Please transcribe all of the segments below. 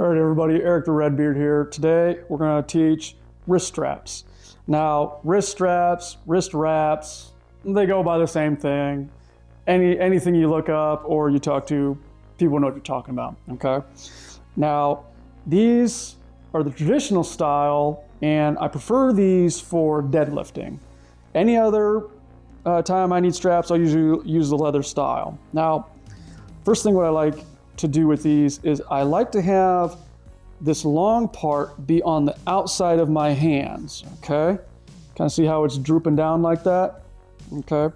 All right, everybody, Eric the RedBeard here. Today, we're going to teach wrist straps. Now, wrist straps, wrist wraps, they go by the same thing. Anything you look up or you talk to, people know what you're talking about, okay? Now, these are the traditional style, and I prefer these for deadlifting. Any other time I need straps, I'll usually use the leather style. Now, first thing what I like to do with these is I like to have this long part be on the outside of my hands, okay? Kind of see how it's drooping down like that, okay?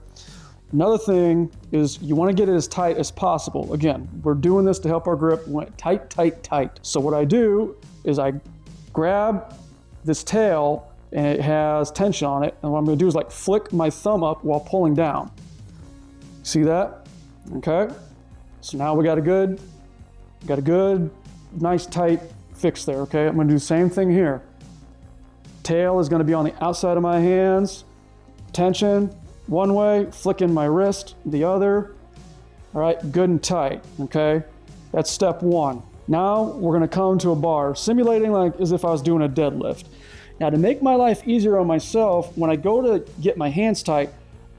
Another thing is you want to get it as tight as possible. Again, we're doing this to help our grip. We want it tight, tight, tight. So what I do is I grab this tail and it has tension on it, and what I'm going to do is like flick my thumb up while pulling down. See that? Okay? So now we got a good, nice tight fix there, okay? I'm gonna do the same thing here. Tail is gonna be on the outside of my hands. Tension, one way, flicking my wrist, the other. All right, good and tight, okay? That's step one. Now we're gonna come to a bar, simulating like as if I was doing a deadlift. Now to make my life easier on myself, when I go to get my hands tight,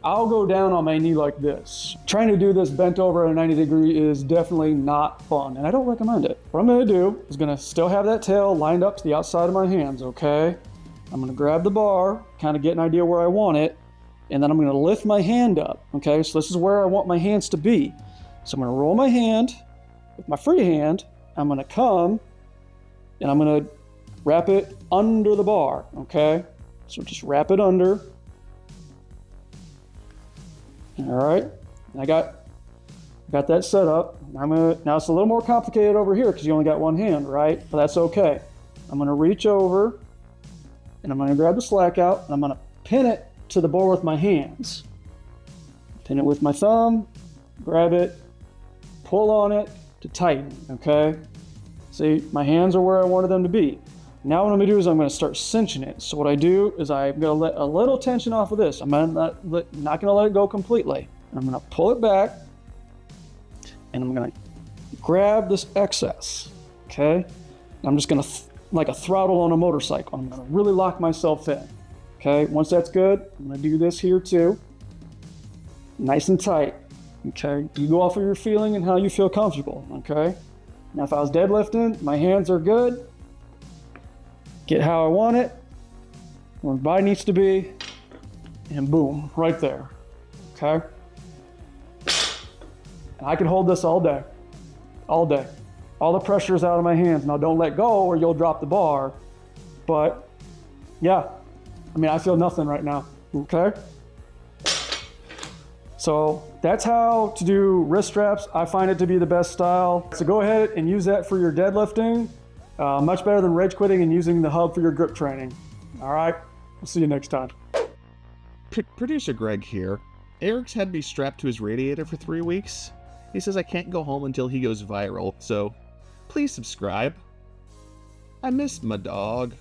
I'll go down on my knee like this. Trying to do this bent over at a 90 degree is definitely not fun, and I don't recommend it. What I'm gonna do is gonna still have that tail lined up to the outside of my hands, okay? I'm gonna grab the bar, kind of get an idea where I want it, and then I'm gonna lift my hand up, okay? So this is where I want my hands to be. So I'm gonna roll my hand, with my free hand, I'm gonna come, and I'm gonna wrap it under the bar, okay? So just wrap it under. All right, I got that set up. Now it's a little more complicated over here because you only got one hand, right? But that's okay. I'm gonna reach over and I'm gonna grab the slack out and I'm gonna pin it to the bar with my hands. Pin it with my thumb, grab it, pull on it to tighten, okay? See, my hands are where I wanted them to be. Now what I'm gonna do is I'm gonna start cinching it. So what I do is I'm gonna let a little tension off of this. I'm not gonna let it go completely. I'm gonna pull it back and I'm gonna grab this excess, okay? I'm just gonna, like a throttle on a motorcycle, I'm gonna really lock myself in, okay? Once that's good, I'm gonna do this here too. Nice and tight, okay? You go off of your feeling and how you feel comfortable, okay? Now if I was deadlifting, my hands are good. Get how I want it, where my body needs to be, and boom, right there, okay? And I can hold this all day, all day. All the pressure is out of my hands. Now don't let go or you'll drop the bar, but yeah, I mean, I feel nothing right now, okay? So that's how to do wrist straps. I find it to be the best style. So go ahead and use that for your deadlifting. Much better than rage quitting and using the hub for your grip training. All right, we'll see you next time. Producer Greg here. Eric's had me strapped to his radiator for 3 weeks. He says I can't go home until he goes viral, so please subscribe. I miss my dog.